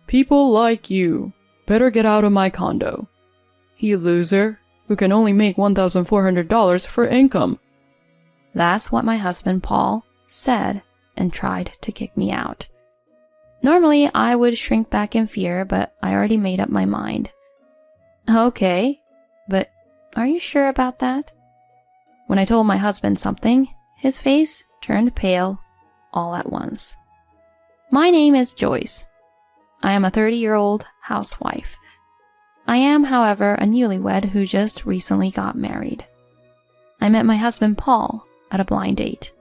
People like you better get out of my condo. You loser, who can only make $1,400 for income. That's what my husband, Paul, said and tried to kick me out. Normally, I would shrink back in fear, but I already made up my mind. Okay, but are you sure about that? When I told my husband something, his face turned pale all at once. My name is Joyce. I am a 30-year-old housewife. I am, however, a newlywed who just recently got married. I met my husband, Paul, at a blind date.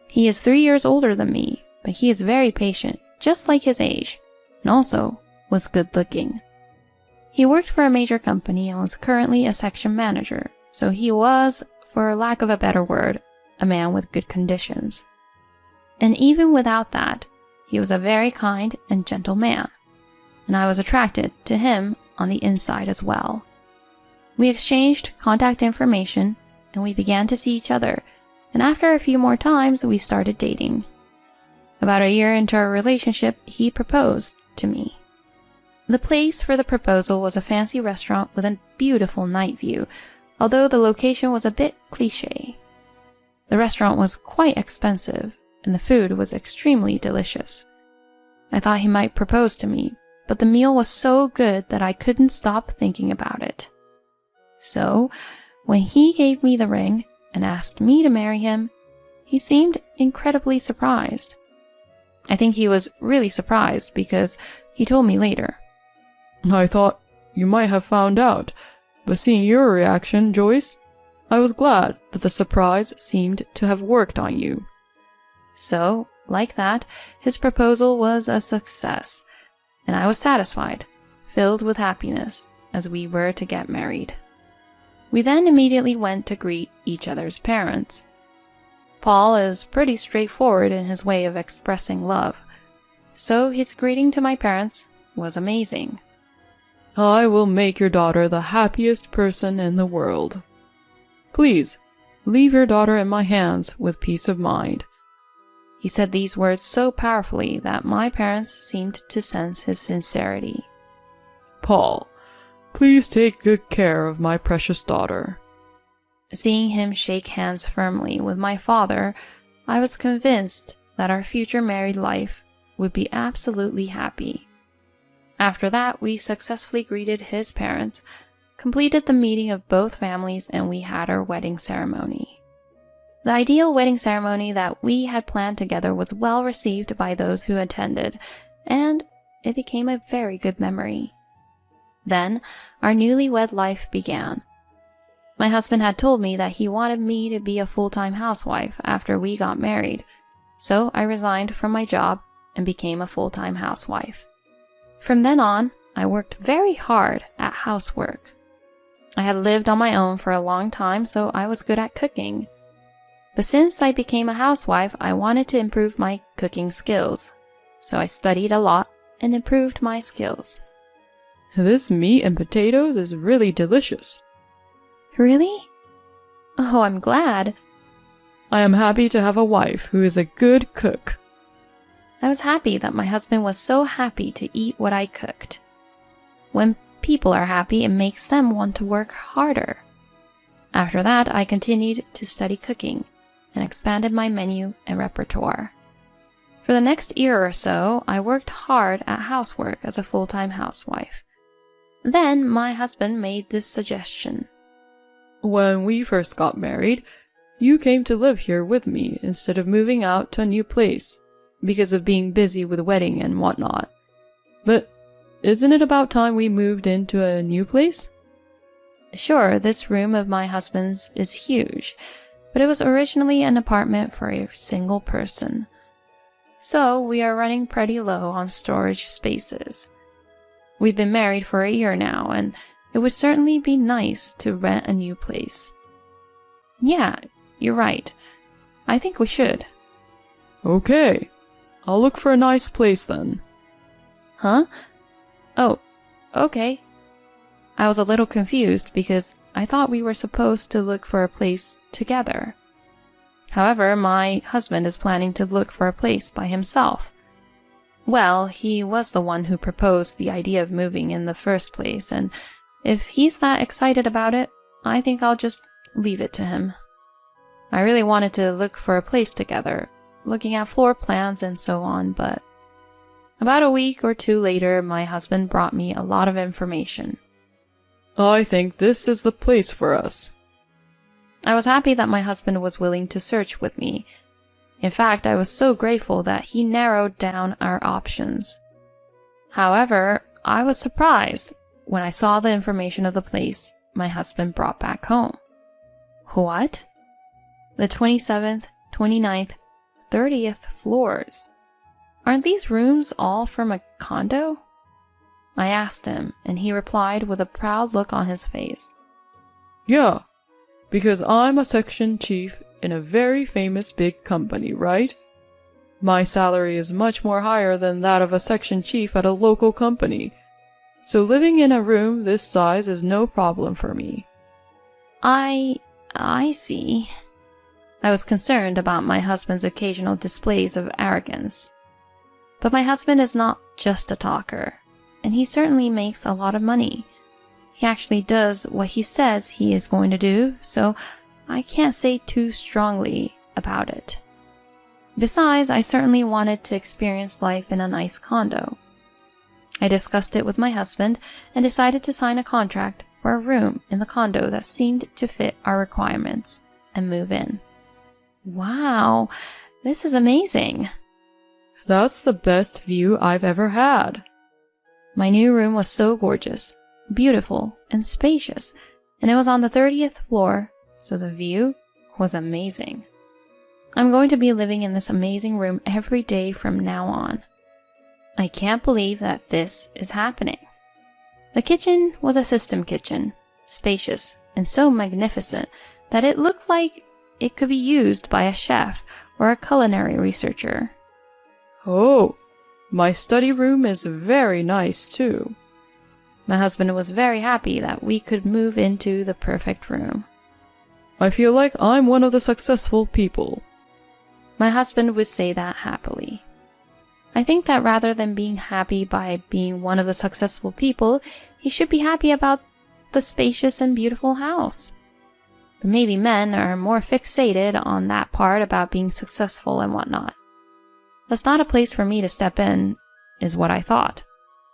He is 3 years older than me, but he is very patient, just like his age, and also was good-looking. He worked for a major company and was currently a section manager, so he was, for lack of a better word, a man with good conditions. And even without that, he was a very kind and gentle man, and I was attracted to him on the inside as well. We exchanged contact information, and we began to see each other, and after a few more times, we started dating. About a year into our relationship, he proposed to me. The place for the proposal was a fancy restaurant with a beautiful night view, although the location was a bit cliché. The restaurant was quite expensive, and the food was extremely delicious. I thought he might propose to me, but the meal was so good that I couldn't stop thinking about it. So, when he gave me the ring and asked me to marry him, he seemed incredibly surprised. I think he was really surprised because he told me later. I thought you might have found out, but seeing your reaction, Joyce, I was glad that the surprise seemed to have worked on you. So, like that, his proposal was a success, and I was satisfied, filled with happiness, as we were to get married. We then immediately went to greet each other's parents. Paul is pretty straightforward in his way of expressing love, so his greeting to my parents was amazing. I will make your daughter the happiest person in the world. Please, leave your daughter in my hands with peace of mind. He said these words so powerfully that my parents seemed to sense his sincerity. Paul, please take good care of my precious daughter. Seeing him shake hands firmly with my father, I was convinced that our future married life would be absolutely happy. After that, we successfully greeted his parents, completed the meeting of both families, and we had our wedding ceremony. The ideal wedding ceremony that we had planned together was well received by those who attended, and it became a very good memory. Then, our newlywed life began. My husband had told me that he wanted me to be a full-time housewife after we got married, so I resigned from my job and became a full-time housewife. From then on, I worked very hard at housework. I had lived on my own for a long time, so I was good at cooking. But since I became a housewife, I wanted to improve my cooking skills, so I studied a lot and improved my skills. This meat and potatoes is really delicious. Really? Oh, I'm glad. I am happy to have a wife who is a good cook. I was happy that my husband was so happy to eat what I cooked. When people are happy, it makes them want to work harder. After that, I continued to study cooking and expanded my menu and repertoire. For the next year or so, I worked hard at housework as a full-time housewife. Then my husband made this suggestion. When we first got married, you came to live here with me instead of moving out to a new place because of being busy with the wedding and whatnot. But isn't it about time we moved into a new place? Sure, this room of my husband's is huge, but it was originally an apartment for a single person. So we are running pretty low on storage spaces. We've been married for a year now, and it would certainly be nice to rent a new place. Yeah, you're right. I think we should. Okay. I'll look for a nice place then. Huh? Oh, okay. I was a little confused because I thought we were supposed to look for a place together. However, my husband is planning to look for a place by himself. Well, he was the one who proposed the idea of moving in the first place, and if he's that excited about it, I think I'll just leave it to him. I really wanted to look for a place together, looking at floor plans and so on, but about a week or two later, my husband brought me a lot of information. I think this is the place for us. I was happy that my husband was willing to search with me. In fact, I was so grateful that he narrowed down our options. However, I was surprised when I saw the information of the place my husband brought back home. What? The 27th, 29th, 30th floors. Aren't these rooms all from a condo? I asked him, and he replied with a proud look on his face. Yeah, because I'm a section chief in a very famous big company, right? My salary is much more higher than that of a section chief at a local company, so living in a room this size is no problem for me. I see. I was concerned about my husband's occasional displays of arrogance. But my husband is not just a talker, and he certainly makes a lot of money. He actually does what he says he is going to do, so I can't say too strongly about it. Besides, I certainly wanted to experience life in a nice condo. I discussed it with my husband and decided to sign a contract for a room in the condo that seemed to fit our requirements and move in. Wow, this is amazing. That's the best view I've ever had. My new room was so gorgeous, beautiful, and spacious, and it was on the 30th floor, so the view was amazing. I'm going to be living in this amazing room every day from now on. I can't believe that this is happening. The kitchen was a system kitchen, spacious and so magnificent that it looked like it could be used by a chef or a culinary researcher. Oh, my study room is very nice too. My husband was very happy that we could move into the perfect room. I feel like I'm one of the successful people. My husband would say that happily. I think that rather than being happy by being one of the successful people, he should be happy about the spacious and beautiful house. But maybe men are more fixated on that part about being successful and whatnot. That's not a place for me to step in, is what I thought,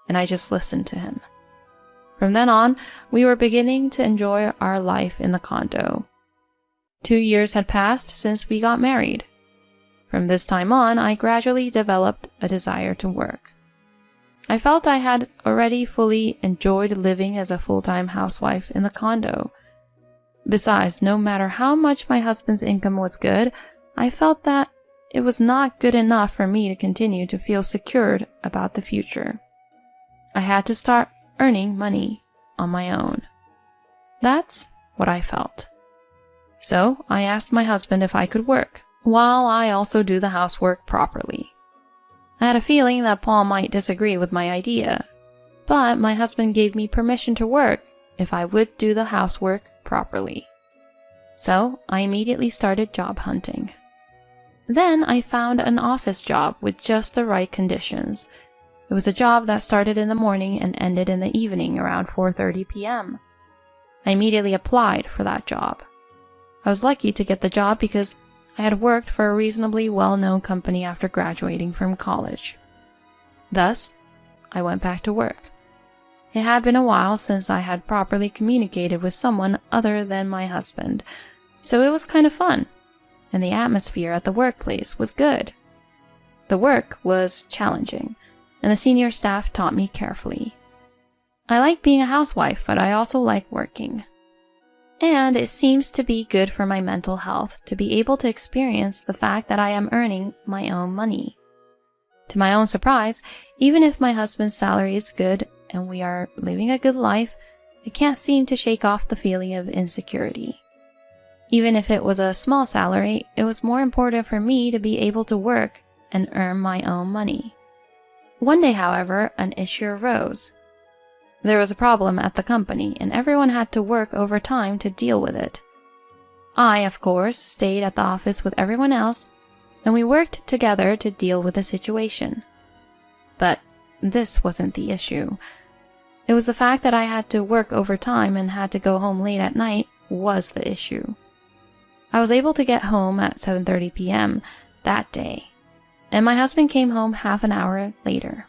and I just listened to him. From then on, we were beginning to enjoy our life in the condo. 2 years had passed since we got married. From this time on, I gradually developed a desire to work. I felt I had already fully enjoyed living as a full-time housewife in the condo. Besides, no matter how much my husband's income was good, I felt that it was not good enough for me to continue to feel secured about the future. I had to start earning money on my own. That's what I felt. So I asked my husband if I could work, while I also do the housework properly. I had a feeling that Paul might disagree with my idea, but my husband gave me permission to work if I would do the housework properly. So I immediately started job hunting. Then I found an office job with just the right conditions. It was a job that started in the morning and ended in the evening around 4:30 p.m. I immediately applied for that job. I was lucky to get the job because I had worked for a reasonably well-known company after graduating from college. Thus, I went back to work. It had been a while since I had properly communicated with someone other than my husband, so it was kind of fun, and the atmosphere at the workplace was good. The work was challenging, and the senior staff taught me carefully. I like being a housewife, but I also like working. And it seems to be good for my mental health to be able to experience the fact that I am earning my own money. To my own surprise, even if my husband's salary is good and we are living a good life, I can't seem to shake off the feeling of insecurity. Even if it was a small salary, it was more important for me to be able to work and earn my own money. One day, however, an issue arose. There was a problem at the company, and everyone had to work overtime to deal with it. I, of course, stayed at the office with everyone else, and we worked together to deal with the situation. But this wasn't the issue. It was the fact that I had to work overtime and had to go home late at night was the issue. I was able to get home at 7:30 p.m. that day, and my husband came home half an hour later.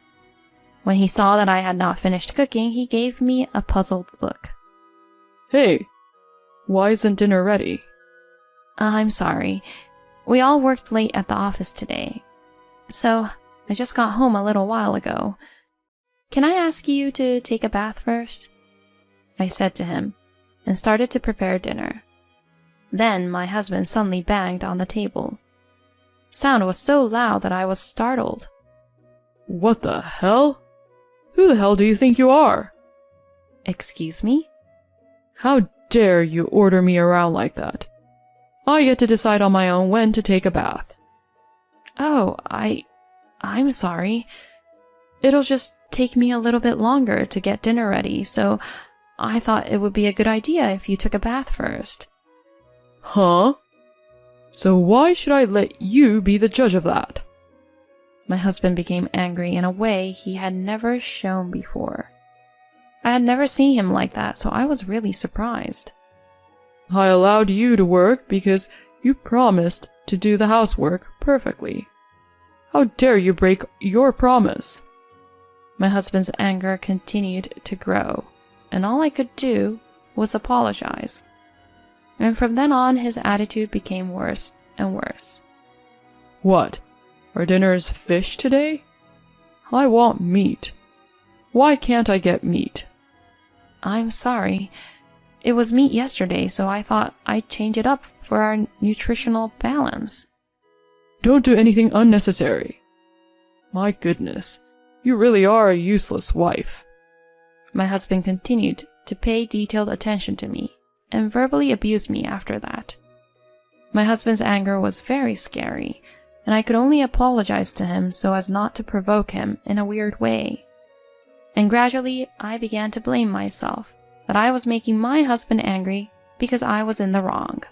When he saw that I had not finished cooking, he gave me a puzzled look. Hey, why isn't dinner ready? I'm sorry. We all worked late at the office today, so I just got home a little while ago. Can I ask you to take a bath first? I said to him, and started to prepare dinner. Then my husband suddenly banged on the table. The sound was so loud that I was startled. What the hell? Who the hell do you think you are? Excuse me? How dare you order me around like that? I get to decide on my own when to take a bath. Oh, I'm sorry. It'll just take me a little bit longer to get dinner ready, so I thought it would be a good idea if you took a bath first. Huh? So why should I let you be the judge of that? My husband became angry in a way he had never shown before. I had never seen him like that, so I was really surprised. I allowed you to work because you promised to do the housework perfectly. How dare you break your promise? My husband's anger continued to grow, and all I could do was apologize. And from then on, his attitude became worse and worse. What? Our dinner is fish today? I want meat. Why can't I get meat? I'm sorry. It was meat yesterday, so I thought I'd change it up for our nutritional balance. Don't do anything unnecessary. My goodness, you really are a useless wife. My husband continued to pay detailed attention to me and verbally abused me after that. My husband's anger was very scary, and I could only apologize to him so as not to provoke him in a weird way. And gradually, I began to blame myself that I was making my husband angry because I was in the wrong.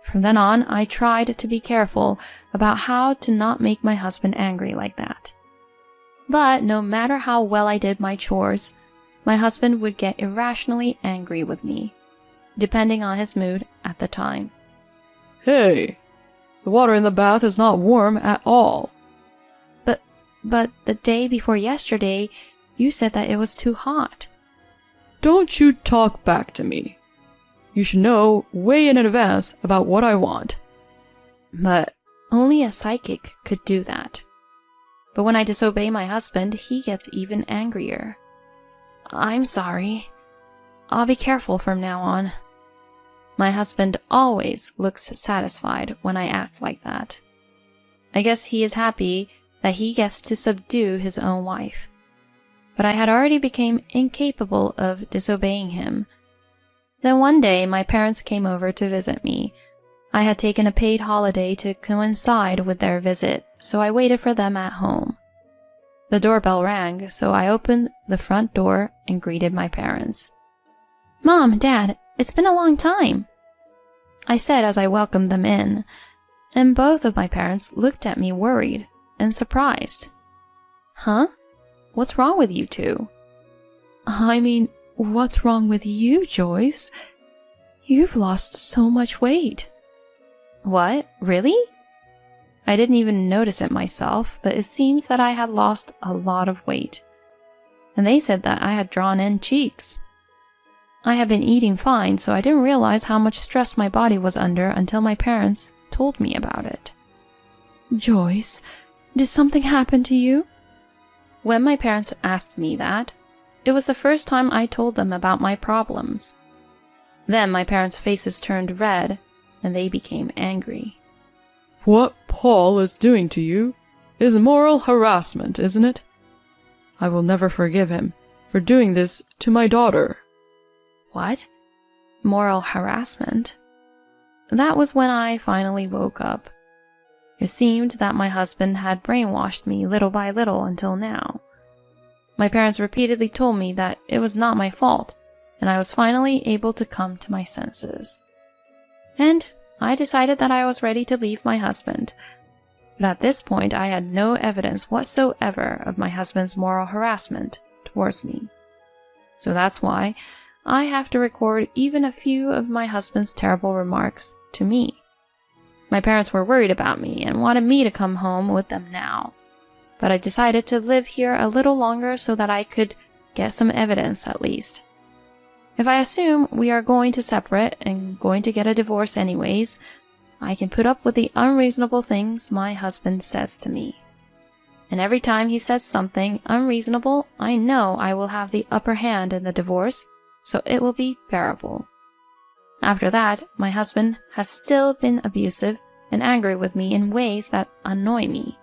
From then on, I tried to be careful about how to not make my husband angry like that. But no matter how well I did my chores, my husband would get irrationally angry with me, depending on his mood at the time. Hey, the water in the bath is not warm at all. But the day before yesterday, you said that it was too hot. Don't you talk back to me. You should know way in advance about what I want. But only a psychic could do that. But when I disobey my husband, he gets even angrier. I'm sorry. I'll be careful from now on. My husband always looks satisfied when I act like that. I guess he is happy that he gets to subdue his own wife. But I had already become incapable of disobeying him. Then one day, my parents came over to visit me. I had taken a paid holiday to coincide with their visit, so I waited for them at home. The doorbell rang, so I opened the front door and greeted my parents. "Mom, Dad, it's been a long time," I said as I welcomed them in, and both of my parents looked at me worried and surprised. "Huh? What's wrong with you two?" I mean, what's wrong with you, Joyce? You've lost so much weight. What? Really? I didn't even notice it myself, but it seems that I had lost a lot of weight. And they said that I had drawn in cheeks. I had been eating fine, so I didn't realize how much stress my body was under until my parents told me about it. Joyce, did something happen to you? When my parents asked me that, it was the first time I told them about my problems. Then my parents' faces turned red, and they became angry. What Paul is doing to you is moral harassment, isn't it? I will never forgive him for doing this to my daughter. What? Moral harassment? That was when I finally woke up. It seemed that my husband had brainwashed me little by little until now. My parents repeatedly told me that it was not my fault, and I was finally able to come to my senses. And I decided that I was ready to leave my husband. But at this point, I had no evidence whatsoever of my husband's moral harassment towards me. So that's why I have to record even a few of my husband's terrible remarks to me. My parents were worried about me and wanted me to come home with them now. But I decided to live here a little longer so that I could get some evidence at least. If I assume we are going to separate and going to get a divorce anyways, I can put up with the unreasonable things my husband says to me. And every time he says something unreasonable, I know I will have the upper hand in the divorce, so it will be bearable. After that, my husband has still been abusive and angry with me in ways that annoy me.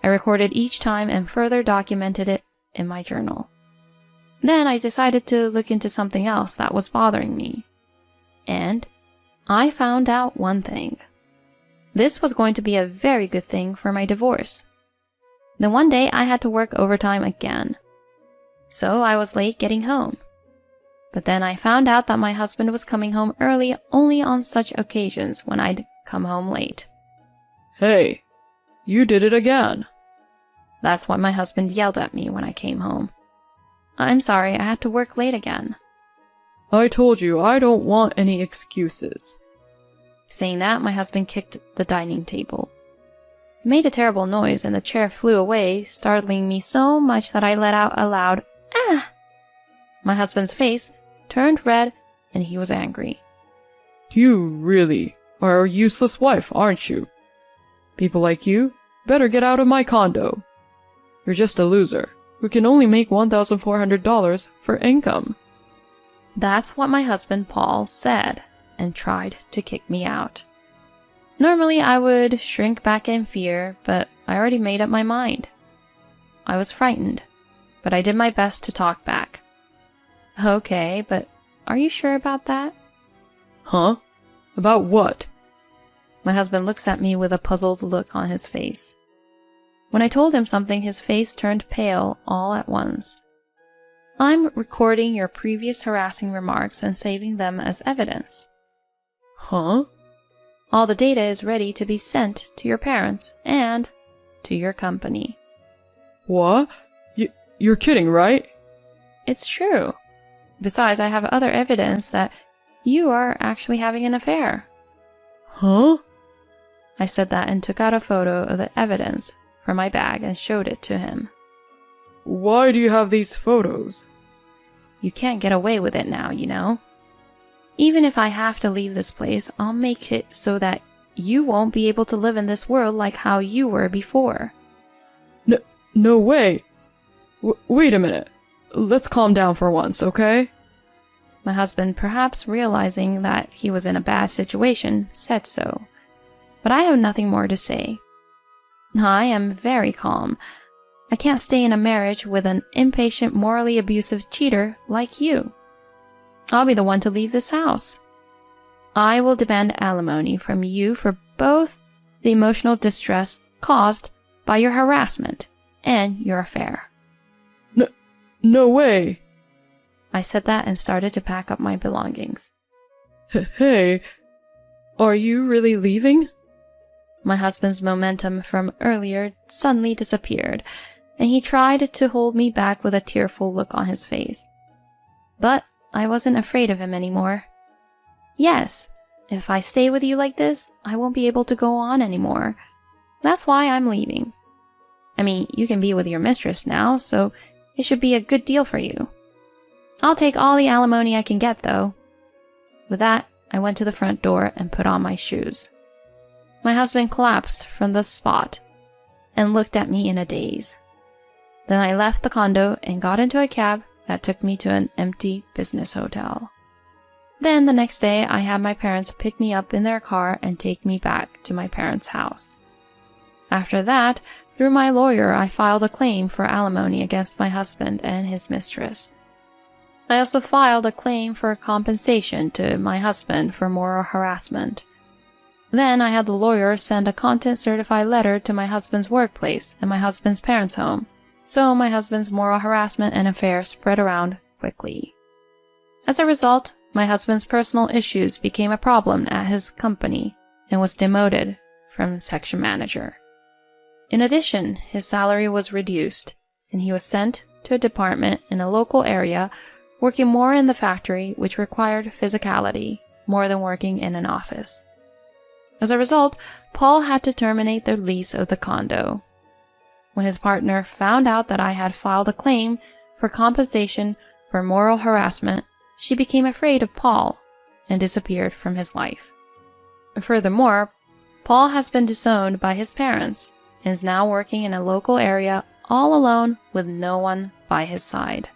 I recorded each time and further documented it in my journal. Then I decided to look into something else that was bothering me. And I found out one thing. This was going to be a very good thing for my divorce. Then one day I had to work overtime again. So I was late getting home. But then I found out that my husband was coming home early only on such occasions when I'd come home late. Hey, you did it again. That's what my husband yelled at me when I came home. I'm sorry, I had to work late again. I told you I don't want any excuses. Saying that, my husband kicked the dining table. It made a terrible noise and the chair flew away, startling me so much that I let out a loud, "Ah!" My husband's face turned red and he was angry. You really are a useless wife, aren't you? People like you better get out of my condo. You're just a loser who can only make $1,400 for income. That's what my husband Paul said and tried to kick me out. Normally I would shrink back in fear, but I already made up my mind. I was frightened, but I did my best to talk back. Okay, but are you sure about that? Huh? About what? My husband looks at me with a puzzled look on his face. When I told him something, his face turned pale all at once. I'm recording your previous harassing remarks and saving them as evidence. Huh? All the data is ready to be sent to your parents and to your company. What? You're kidding, right? It's true. Besides, I have other evidence that you are actually having an affair. Huh? I said that and took out a photo of the evidence from my bag and showed it to him. Why do you have these photos? You can't get away with it now, you know. Even if I have to leave this place, I'll make it so that you won't be able to live in this world like how you were before. No way. Wait a minute. Let's calm down for once, okay? My husband, perhaps realizing that he was in a bad situation, said so. But I have nothing more to say. I am very calm. I can't stay in a marriage with an impatient, morally abusive cheater like you. I'll be the one to leave this house. I will demand alimony from you for both the emotional distress caused by your harassment and your affair. No way. I said that and started to pack up my belongings. Hey, are you really leaving? My husband's momentum from earlier suddenly disappeared, and he tried to hold me back with a tearful look on his face. But I wasn't afraid of him anymore. Yes, if I stay with you like this, I won't be able to go on anymore. That's why I'm leaving. I mean, you can be with your mistress now, so it should be a good deal for you. I'll take all the alimony I can get, though. With that, I went to the front door and put on my shoes. My husband collapsed from the spot and looked at me in a daze. Then I left the condo and got into a cab that took me to an empty business hotel. Then the next day, I had my parents pick me up in their car and take me back to my parents' house. After that, through my lawyer, I filed a claim for alimony against my husband and his mistress. I also filed a claim for compensation to my husband for moral harassment. Then I had the lawyer send a content-certified letter to my husband's workplace and my husband's parents' home, so my husband's moral harassment and affair spread around quickly. As a result, my husband's personal issues became a problem at his company and was demoted from section manager. In addition, his salary was reduced, and he was sent to a department in a local area, working more in the factory, which required physicality, more than working in an office. As a result, Paul had to terminate the lease of the condo. When his partner found out that I had filed a claim for compensation for moral harassment, she became afraid of Paul and disappeared from his life. Furthermore, Paul has been disowned by his parents and is now working in a local area all alone with no one by his side.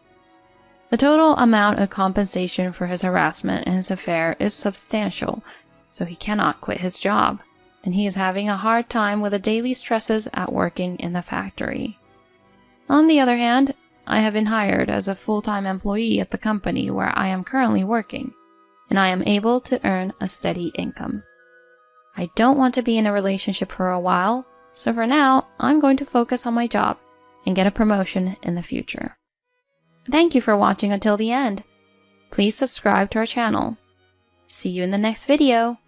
The total amount of compensation for his harassment and his affair is substantial, so he cannot quit his job, and he is having a hard time with the daily stresses at working in the factory. On the other hand, I have been hired as a full-time employee at the company where I am currently working, and I am able to earn a steady income. I don't want to be in a relationship for a while, so for now, I'm going to focus on my job and get a promotion in the future. Thank you for watching until the end. Please subscribe to our channel. See you in the next video.